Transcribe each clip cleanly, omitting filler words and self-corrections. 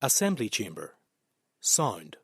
Assembly chamber. Sound.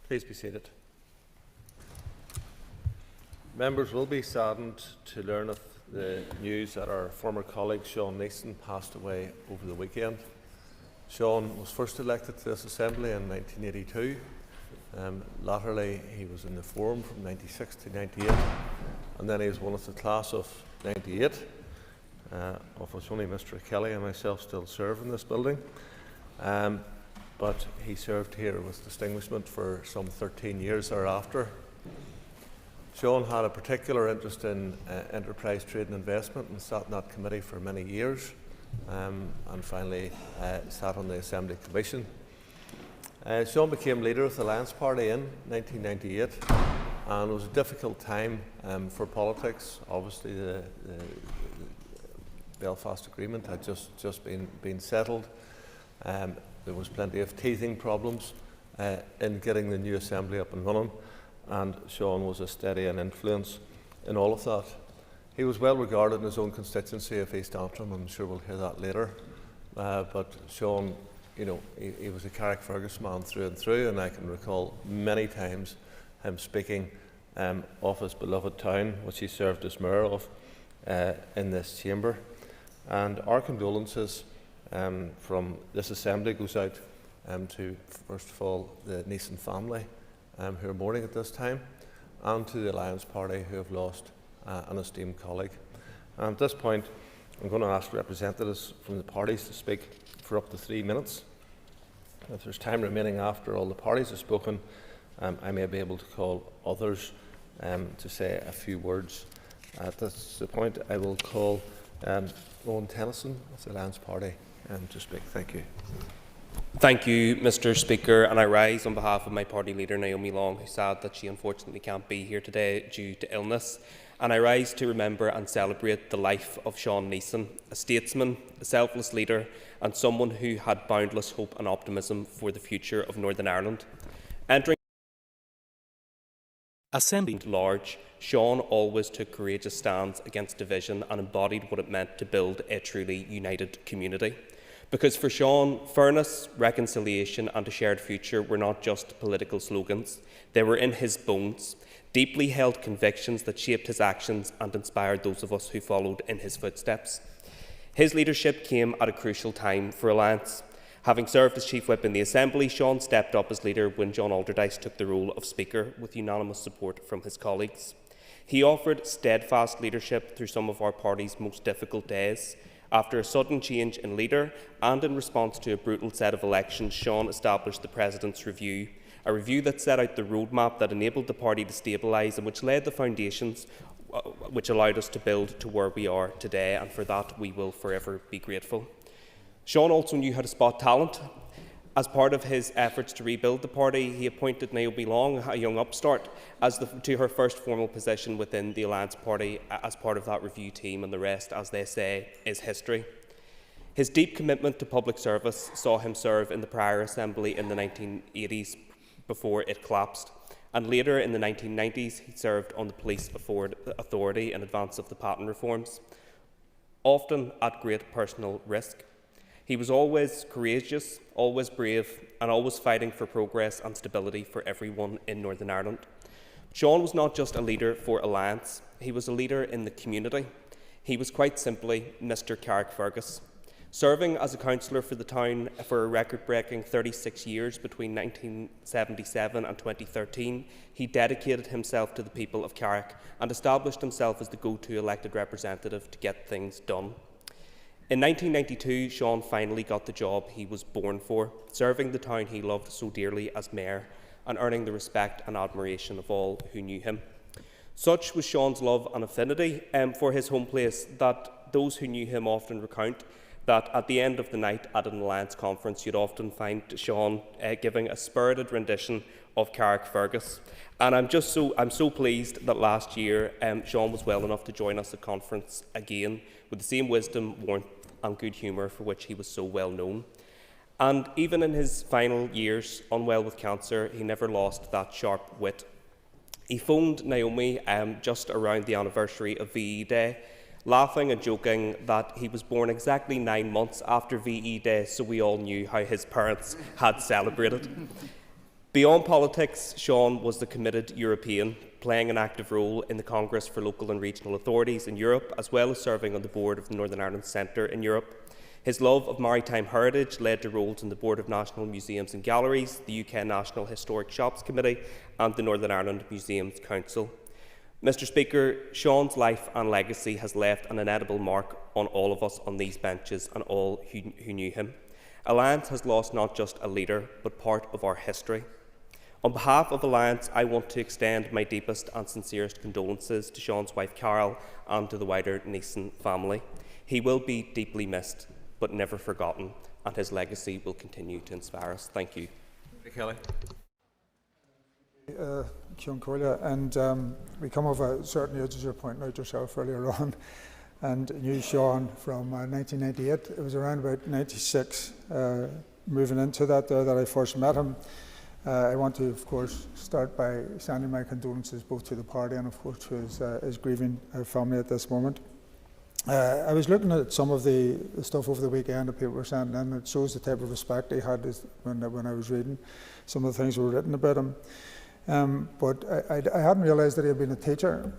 Please be seated. Members will be saddened to learn of the news that our former colleague Seán Neeson passed away over the weekend. Seán was first elected to this Assembly in 1982. Latterly, he was in the Forum from 96 to 98, and then he was one of the class of 98, of which only Mr. Kelly and myself still serve in this building. But he served here with distinguishment for some 13 years thereafter. Seán had a particular interest in enterprise, trade and investment and sat in that committee for many years, and finally sat on the Assembly Commission. Seán became leader of the Alliance Party in 1998, and it was a difficult time for politics. Obviously the Belfast Agreement had just been settled. There was plenty of teething problems in getting the new Assembly up and running, and Seán was a steady and influence in all of that. He was well regarded in his own constituency of East Antrim. I'm sure we'll hear that later. But Seán, he was a Carrickfergus man through and through, and I can recall many times him speaking of his beloved town, which he served as mayor of, in this chamber. And our condolences from this Assembly goes out to, first of all, the Neeson family who are mourning at this time, and to the Alliance Party who have lost an esteemed colleague. And at this point, I'm going to ask representatives from the parties to speak for up to 3 minutes. If there's time remaining after all the parties have spoken, I may be able to call others to say a few words. At this point, I will call Owen Tennyson of the Alliance Party to speak. Thank you. Thank you, Mr. Speaker, and I rise on behalf of my party leader, Naomi Long, who's sad that she unfortunately can't be here today due to illness. And I rise to remember and celebrate the life of Seán Neeson, a statesman, a selfless leader, and someone who had boundless hope and optimism for the future of Northern Ireland. Entering Assembly large, Seán always took courageous stands against division and embodied what it meant to build a truly united community. Because for Seán, fairness, reconciliation and a shared future were not just political slogans, they were in his bones, deeply held convictions that shaped his actions and inspired those of us who followed in his footsteps. His leadership came at a crucial time for Alliance. Having served as Chief Whip in the Assembly, Seán stepped up as leader when John Alderdice took the role of Speaker with unanimous support from his colleagues. He offered steadfast leadership through some of our party's most difficult days. After a sudden change in leader and in response to a brutal set of elections, Seán established the President's Review, a review that set out the roadmap that enabled the party to stabilise and which laid the foundations which allowed us to build to where we are today, and for that we will forever be grateful. Seán also knew how to spot talent. As part of his efforts to rebuild the party, he appointed Naomi Long, a young upstart, to her first formal position within the Alliance Party as part of that review team, and the rest, as they say, is history. His deep commitment to public service saw him serve in the prior Assembly in the 1980s before it collapsed, and later in the 1990s he served on the Police Authority in advance of the patent reforms, often at great personal risk. He was always courageous, always brave, and always fighting for progress and stability for everyone in Northern Ireland. Seán was not just a leader for Alliance, he was a leader in the community. He was quite simply Mr. Carrickfergus. Serving as a councillor for the town for a record-breaking 36 years between 1977 and 2013, he dedicated himself to the people of Carrick and established himself as the go-to elected representative to get things done. In 1992, Seán finally got the job he was born for, serving the town he loved so dearly as mayor and earning the respect and admiration of all who knew him. Such was Seán's love and affinity for his home place that those who knew him often recount that at the end of the night at an Alliance conference, you'd often find Seán giving a spirited rendition of Carrickfergus. And I'm so pleased that last year Seán was well enough to join us at conference again with the same wisdom, warmth and good humour for which he was so well known. And even in his final years, unwell with cancer, he never lost that sharp wit. He phoned Naomi just around the anniversary of VE Day, laughing and joking that he was born exactly 9 months after VE Day, so we all knew how his parents had celebrated. Beyond politics, Seán was the committed European, playing an active role in the Congress for Local and Regional Authorities in Europe, as well as serving on the board of the Northern Ireland Centre in Europe. His love of maritime heritage led to roles on the Board of National Museums and Galleries, the UK National Historic Shops Committee and the Northern Ireland Museums Council. Mr Speaker, Seán's life and legacy has left an indelible mark on all of us on these benches and all who knew him. Alliance has lost not just a leader, but part of our history. On behalf of Alliance, I want to extend my deepest and sincerest condolences to Seán's wife Carol and to the wider Neeson family. He will be deeply missed, but never forgotten, and his legacy will continue to inspire us. Thank you. Kelly. Cian Corlia, and we come of a certain age, as you're pointing out yourself earlier on, and knew Seán from 1998. It was around about 96, moving into that I first met him. I want to, of course, start by sending my condolences both to the party and, of course, to his grieving family at this moment. I was looking at some of the stuff over the weekend that people were sending in. It shows the type of respect he had when I was reading some of the things that were written about him. But I hadn't realised that he had been a teacher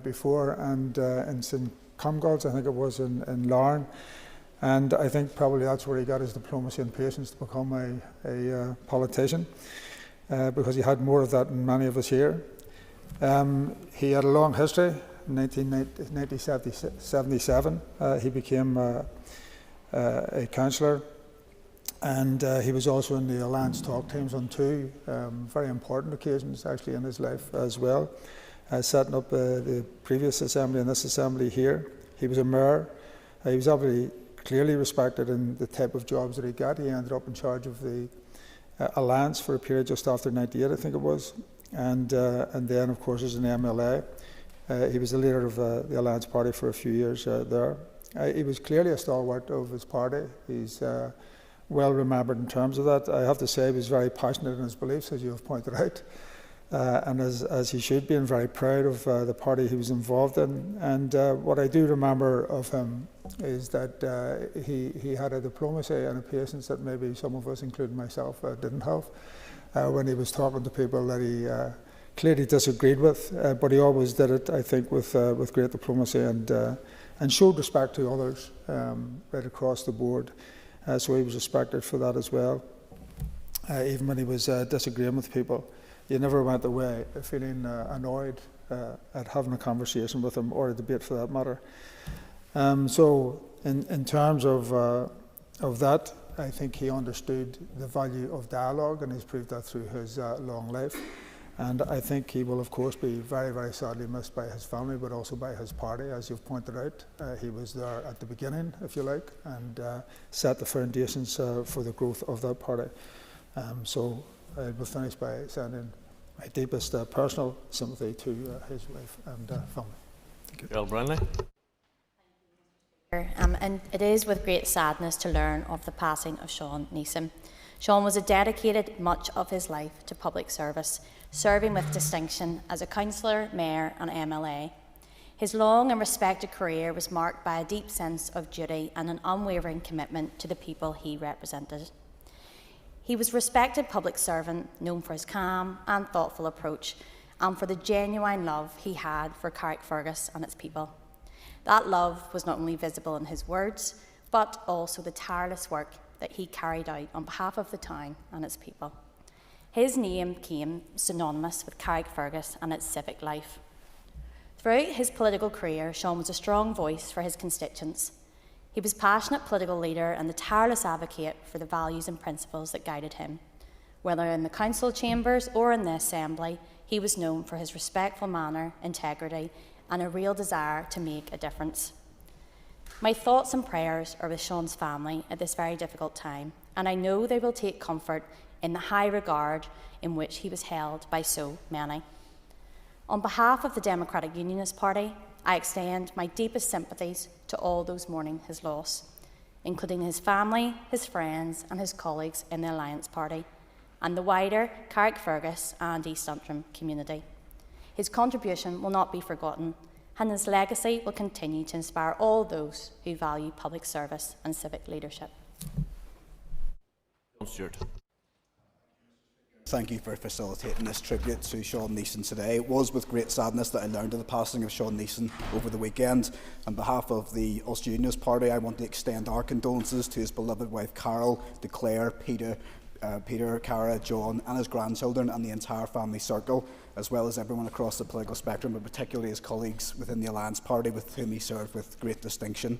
before, and in St Comgall's, I think it was, in Larne. And I think probably that's where he got his diplomacy and patience to become a politician, because he had more of that than many of us here. He had a long history. In 1977, he became a councillor, and he was also in the Alliance talk teams on two very important occasions actually in his life as well, setting up the previous assembly and this assembly here. He was a mayor. He was obviously clearly respected in the type of jobs that he got. He ended up in charge of the Alliance for a period just after 98, I think it was, and then of course as an MLA. He was the leader of the Alliance party for a few years there. He was clearly a stalwart of his party. He's well remembered in terms of that. I have to say he was very passionate in his beliefs, as you have pointed out, and as he should be, and very proud of the party he was involved in. And what I do remember of him is that he had a diplomacy and a patience that maybe some of us, including myself, didn't have when he was talking to people that he clearly disagreed with, but he always did it, I think, with great diplomacy and showed respect to others right across the board. So he was respected for that as well. Even when he was disagreeing with people, he never went away feeling annoyed at having a conversation with him, or a debate for that matter. So in terms of that, I think he understood the value of dialogue, and he's proved that through his long life. And I think he will, of course, be very, very sadly missed by his family, but also by his party, as you've pointed out. He was there at the beginning, if you like, and set the foundations for the growth of that party. So I will finish by sending my deepest personal sympathy to his wife and family. Thank you. Bill Brownlee. And it is with great sadness to learn of the passing of Seán Neeson. Seán was dedicated much of his life to public service, serving with distinction as a councillor, mayor and MLA. His long and respected career was marked by a deep sense of duty and an unwavering commitment to the people he represented. He was a respected public servant, known for his calm and thoughtful approach, and for the genuine love he had for Carrickfergus and its people. That love was not only visible in his words, but also the tireless work that he carried out on behalf of the town and its people. His name came synonymous with Carrickfergus and its civic life. Throughout his political career, Seán was a strong voice for his constituents. He was a passionate political leader and the tireless advocate for the values and principles that guided him. Whether in the council chambers or in the assembly, he was known for his respectful manner, integrity, and a real desire to make a difference. My thoughts and prayers are with Seán's family at this very difficult time, and I know they will take comfort in the high regard in which he was held by so many. On behalf of the Democratic Unionist Party, I extend my deepest sympathies to all those mourning his loss, including his family, his friends and his colleagues in the Alliance Party, and the wider Carrickfergus and East Antrim community. His contribution will not be forgotten, and his legacy will continue to inspire all those who value public service and civic leadership. Stuart. Thank you for facilitating this tribute to Seán Neeson today. It was with great sadness that I learned of the passing of Seán Neeson over the weekend. On behalf of the Ulster Unionist Party, I want to extend our condolences to his beloved wife Carol, to Claire, Peter, Cara, John and his grandchildren and the entire family circle, as well as everyone across the political spectrum, but particularly his colleagues within the Alliance Party with whom he served with great distinction.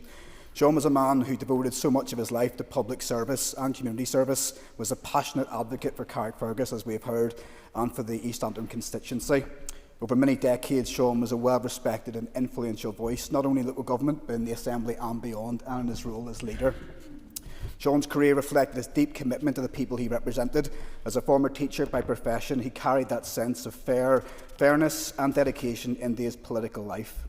Seán was a man who devoted so much of his life to public service and community service, was a passionate advocate for Carrickfergus, as we have heard, and for the East Antrim constituency. Over many decades, Seán was a well-respected and influential voice, not only in local government, but in the Assembly and beyond, and in his role as leader. Seán's career reflected his deep commitment to the people he represented. As a former teacher by profession, he carried that sense of fairness and dedication into his political life.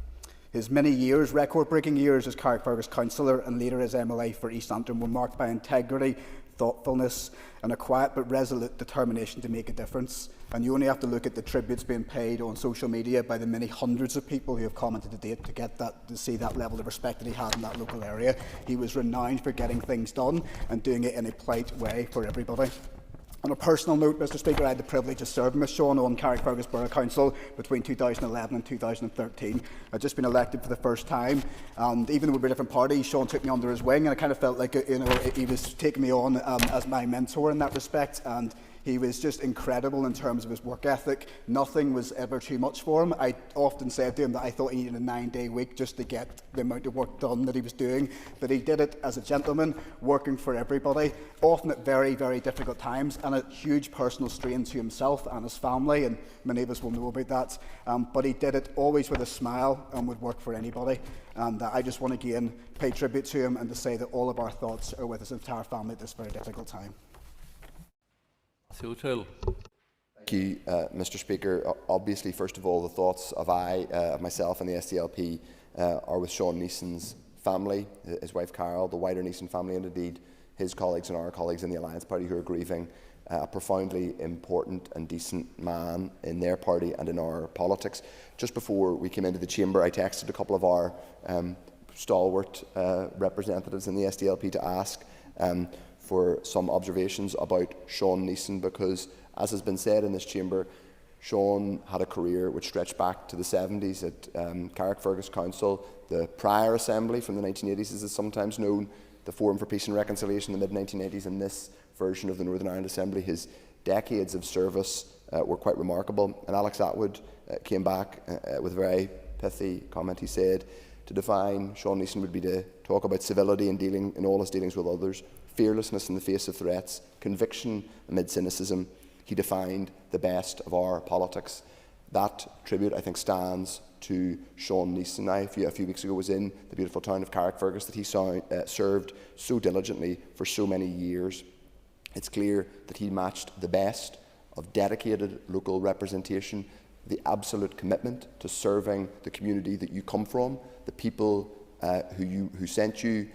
His many years, record-breaking years as Carrickfergus councillor and later as MLA for East Antrim were marked by integrity, thoughtfulness and a quiet but resolute determination to make a difference. And you only have to look at the tributes being paid on social media by the many hundreds of people who have commented to date to see that level of respect that he had in that local area. He was renowned for getting things done and doing it in a polite way for everybody. On a personal note, Mr Speaker, I had the privilege of serving with Seán on Carrickfergus Borough Council between 2011 and 2013. I'd just been elected for the first time, and even though we were different parties, Seán took me under his wing, and I kind of felt like he was taking me on as my mentor in that respect. And he was just incredible in terms of his work ethic. Nothing was ever too much for him. I often said to him that I thought he needed a 9-day week just to get the amount of work done that he was doing. But he did it as a gentleman, working for everybody, often at very, very difficult times, and a huge personal strain to himself and his family, and many of us will know about that. But he did it always with a smile and would work for anybody. And I just want to again pay tribute to him and to say that all of our thoughts are with his entire family at this very difficult time. Thank you, Mr Speaker. Obviously, first of all, the thoughts of myself and the SDLP are with Seán Neeson's family, his wife Carol, the wider Neeson family, and indeed his colleagues and our colleagues in the Alliance Party who are grieving a profoundly important and decent man in their party and in our politics. Just before we came into the chamber, I texted a couple of our stalwart representatives in the SDLP to ask for some observations about Seán Neeson, because, as has been said in this chamber, Seán had a career which stretched back to the 70s at Carrickfergus Council, the prior assembly from the 1980s, as it's sometimes known, the Forum for Peace and Reconciliation in the mid-1980s, and this version of the Northern Ireland Assembly. His decades of service were quite remarkable, and Alex Atwood came back with a very pithy comment. He said, to define Seán Neeson would be to talk about civility in all his dealings with others, fearlessness in the face of threats, conviction amid cynicism. He defined the best of our politics. That tribute, I think, stands to Seán Neeson. I, a few weeks ago, was in the beautiful town of Carrickfergus that he served so diligently for so many years. It's clear that he matched the best of dedicated local representation, the absolute commitment to serving the community that you come from, the people who sent you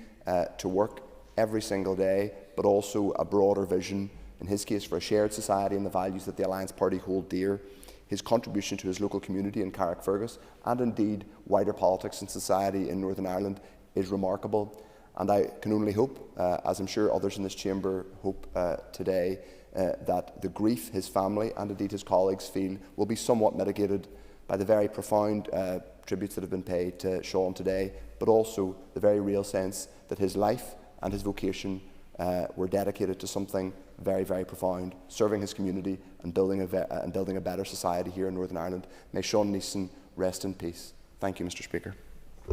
to work every single day, but also a broader vision, in his case for a shared society and the values that the Alliance Party hold dear. His contribution to his local community in Carrickfergus, and indeed wider politics and society in Northern Ireland, is remarkable. And I can only hope, as I'm sure others in this chamber hope today, that the grief his family and indeed his colleagues feel will be somewhat mitigated by the very profound tributes that have been paid to Seán today, but also the very real sense that his life and his vocation were dedicated to something very, very profound, serving his community and building a better society here in Northern Ireland. May Seán Neeson rest in peace. Thank you, Mr Speaker.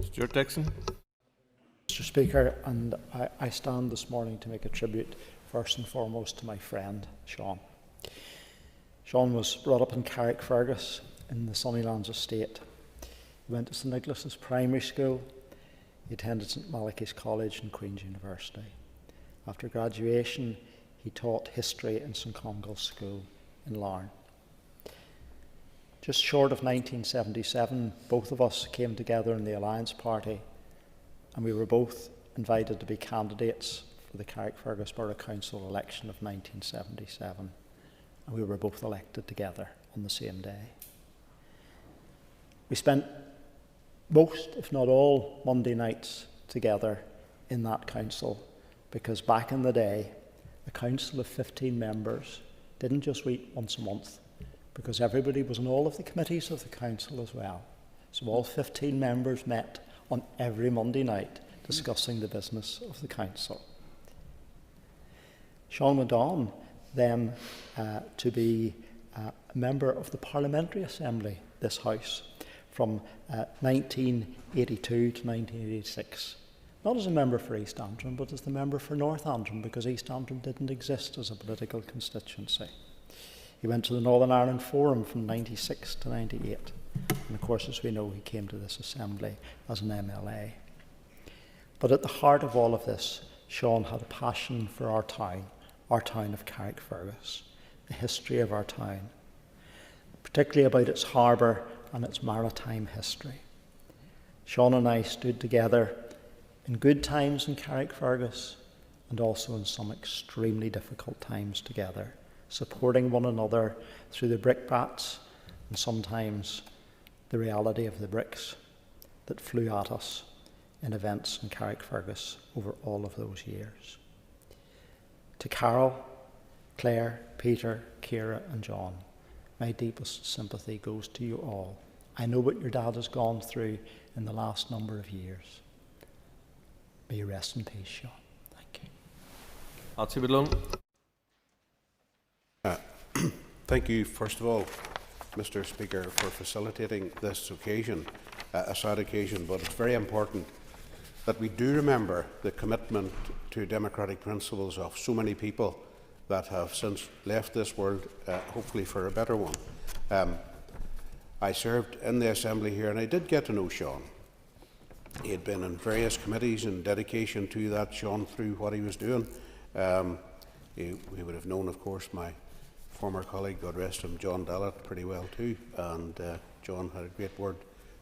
Stuart Dixon. Mr. Speaker, and I stand this morning to make a tribute first and foremost to my friend Seán. Seán was brought up in Carrickfergus in the Sunnylands estate. He went to St Nicholas's Primary School. He attended St Malachy's College and Queen's University. After graduation, he taught history in St Congall's School in Larne. Just short of 1977, both of us came together in the Alliance Party, and we were both invited to be candidates for the Carrickfergus Borough Council election of 1977, and we were both elected together on the same day. We spent most, if not all, Monday nights together in that council, because back in the day, a council of 15 members didn't just meet once a month, because everybody was in all of the committees of the council as well. So all 15 members met on every Monday night discussing the business of the council. Seán went on then to be a member of the Parliamentary Assembly, this House, from 1982 to 1986. Not as a member for East Antrim, but as the member for North Antrim, because East Antrim didn't exist as a political constituency. He went to the Northern Ireland Forum from 96 to 98. And of course, as we know, he came to this assembly as an MLA. But at the heart of all of this, Seán had a passion for our town of Carrickfergus, the history of our town, particularly about its harbour and its maritime history. Seán and I stood together in good times in Carrickfergus and also in some extremely difficult times together, supporting one another through the brickbats and sometimes the reality of the bricks that flew at us in events in Carrickfergus over all of those years. To Carol, Claire, Peter, Ciara and John, my deepest sympathy goes to you all. I know what your dad has gone through in the last number of years. May you rest in peace, Seán. Thank you. Thank you, first of all, Mr. Speaker, for facilitating this occasion, a sad occasion, but it's very important that we do remember the commitment to democratic principles of so many people that have since left this world, hopefully for a better one. I served in the Assembly here and I did get to know Seán. He had been in various committees in dedication to that, Seán, through what he was doing. He would have known, of course, my former colleague, God rest him, John Dallett, pretty well too, and John had a great word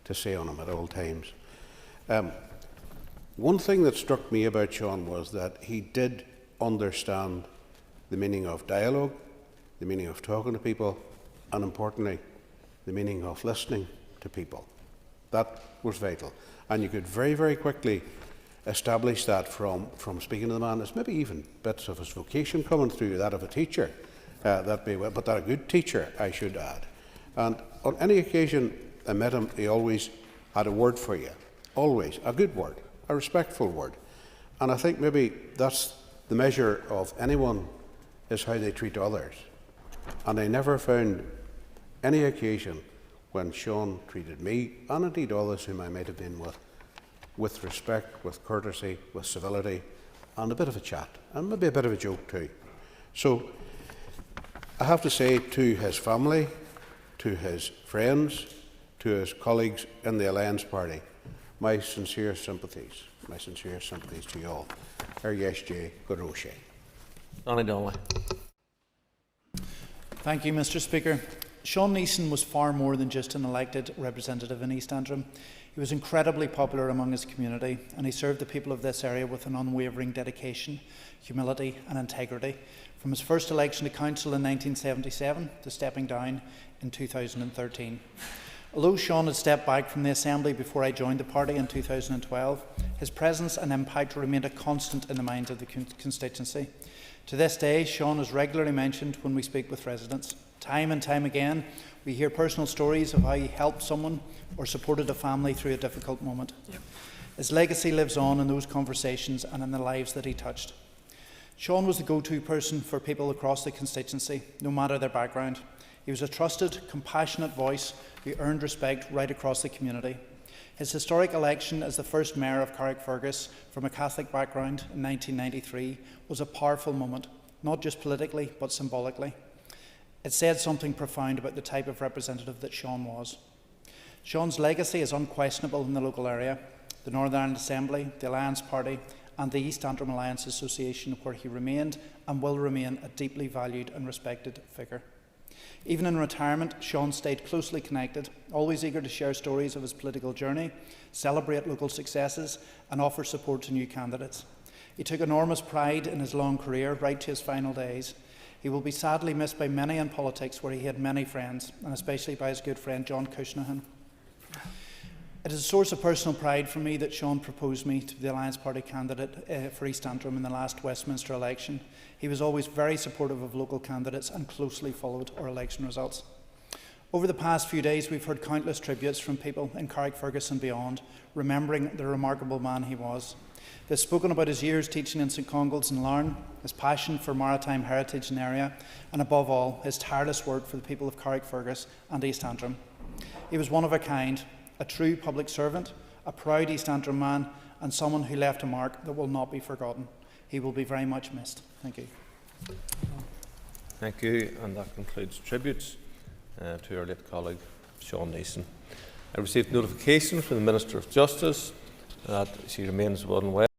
to say on him at all times. One thing that struck me about Seán was that he did understand the meaning of dialogue, the meaning of talking to people, and importantly, the meaning of listening to people. That was vital. And you could very, very quickly establish that from speaking to the man. There's maybe even bits of his vocation coming through, that of a teacher, but that a good teacher, I should add. And on any occasion I met him, he always had a word for you. Always. A good word. A respectful word. And I think maybe that's the measure of anyone, is how they treat others. And I never found any occasion when Seán treated me, and indeed others whom I might have been with respect, with courtesy, with civility, and a bit of a chat, and maybe a bit of a joke too. So I have to say to his family, to his friends, to his colleagues in the Alliance Party, my sincere sympathies to you all. Yes, Goroshe. Annie Donnelly. Thank you, Mr. Speaker. Seán Neeson was far more than just an elected representative in East Antrim. He was incredibly popular among his community, and he served the people of this area with an unwavering dedication, humility and integrity, from his first election to council in 1977 to stepping down in 2013. Although Seán had stepped back from the Assembly before I joined the party in 2012, his presence and impact remained a constant in the minds of the constituency. To this day, Seán is regularly mentioned when we speak with residents. Time and time again, we hear personal stories of how he helped someone or supported a family through a difficult moment. Yep. His legacy lives on in those conversations and in the lives that he touched. Seán was the go-to person for people across the constituency, no matter their background. He was a trusted, compassionate voice who earned respect right across the community. His historic election as the first mayor of Carrickfergus from a Catholic background in 1993 was a powerful moment, not just politically but symbolically. It said something profound about the type of representative that Seán was. Seán's legacy is unquestionable in the local area. The Northern Ireland Assembly, the Alliance Party and the East Antrim Alliance Association, where he remained and will remain a deeply valued and respected figure. Even in retirement, Seán stayed closely connected, always eager to share stories of his political journey, celebrate local successes and offer support to new candidates. He took enormous pride in his long career, right to his final days. He will be sadly missed by many in politics, where he had many friends, and especially by his good friend John Cushnahan. It is a source of personal pride for me that Seán proposed me to be the Alliance Party candidate for East Antrim in the last Westminster election. He was always very supportive of local candidates and closely followed our election results. Over the past few days, we've heard countless tributes from people in Carrickfergus and beyond, remembering the remarkable man he was. They've spoken about his years teaching in St Congle's and Larne, his passion for maritime heritage and area, and above all, his tireless work for the people of Carrickfergus and East Antrim. He was one of a kind, a true public servant, a proud East Antrim man, and someone who left a mark that will not be forgotten. He will be very much missed. Thank you. Thank you, and that concludes tributes to our late colleague, Seán Neeson. I received notification from the Minister of Justice that she remains unwell.